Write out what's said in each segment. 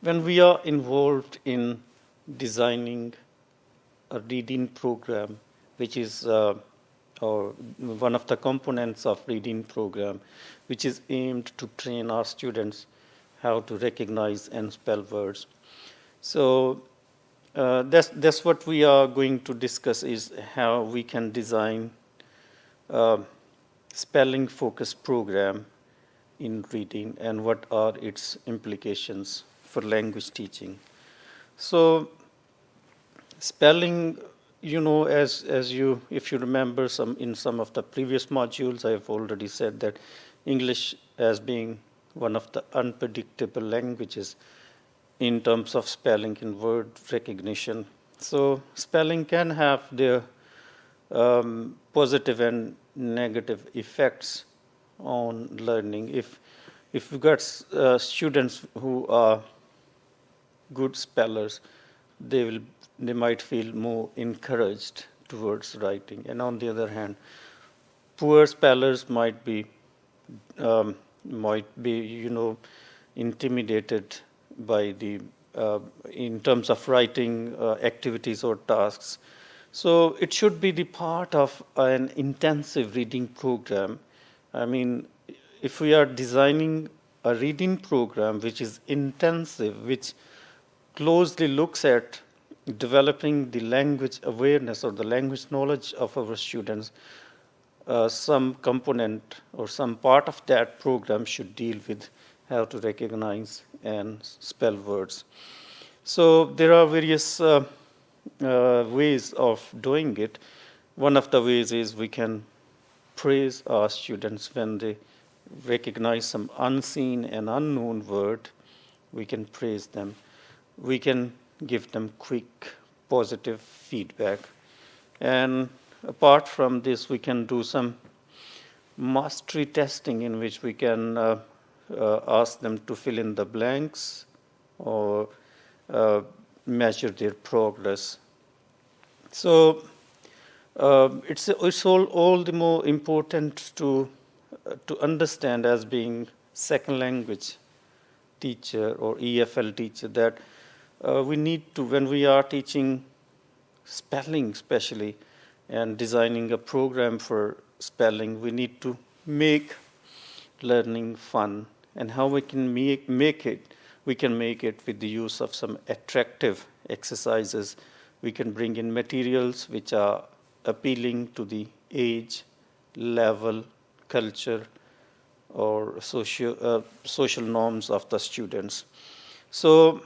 When we are involved in designing a reading program, which is or one of the components of reading program, which is aimed to train our students how to recognize and spell words. So that's what we are going to discuss, is how we can design a spelling focused program in reading and what are its implications for language teaching. So spelling, as you, if you remember in some of the previous modules, I have already said that English, as being one of the unpredictable languages in terms of spelling and word recognition. So spelling can have their positive and negative effects on learning. If we got students who are good spellers, they might feel more encouraged towards writing. And on the other hand, poor spellers might be intimidated by the in terms of writing activities or tasks. So it should be the part of an intensive reading program. I mean, if we are designing a reading program which is intensive, which closely looks at developing the language awareness or the language knowledge of our students, some component or some part of that program should deal with how to recognize and spell words. So there are various ways of doing it. One of the ways is we can praise our students when they recognize some unseen and unknown word. We can praise them. We can give them quick positive feedback. And apart from this, we can do some mastery testing in which we can ask them to fill in the blanks or measure their progress. So it's all the more important to understand, as being second language teacher or EFL teacher, that we need to, when we are teaching spelling especially and designing a program for spelling, we need to make learning fun. And how we can make it, we can make it with the use of some attractive exercises. We can bring in materials which are appealing to the age, level, culture, or social norms of the students. So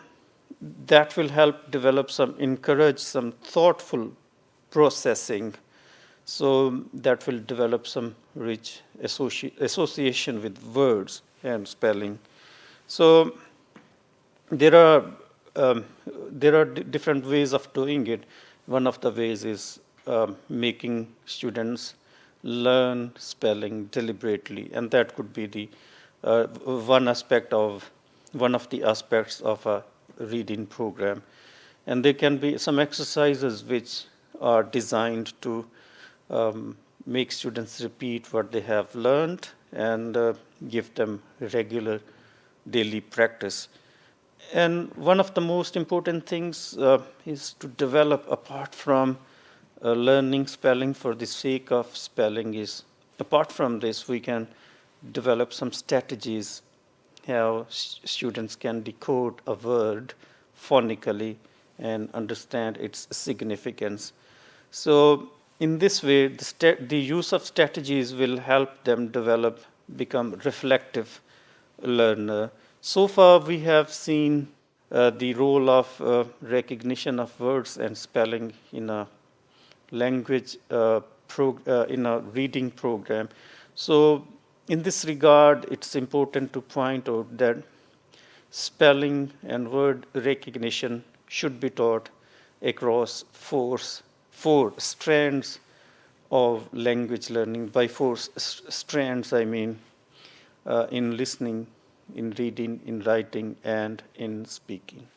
that will help encourage some thoughtful processing. So that will develop some rich association with words and spelling. So there are different ways of doing it. One of the ways is making students learn spelling deliberately, and that could be the one of the aspects of a reading program. And there can be some exercises which are designed to make students repeat what they have learned and give them regular daily practice. And one of the most important things is to develop, apart from learning spelling for the sake of spelling, is apart from this, we can develop some strategies how students can decode a word phonically and understand its significance. So in this way, the use of strategies will help them become reflective learner. So far, we have seen the role of recognition of words and spelling in a language in a reading program. So in this regard, it's important to point out that spelling and word recognition should be taught across four strands of language learning. By four strands, I mean in listening, in reading, in writing, and in speaking.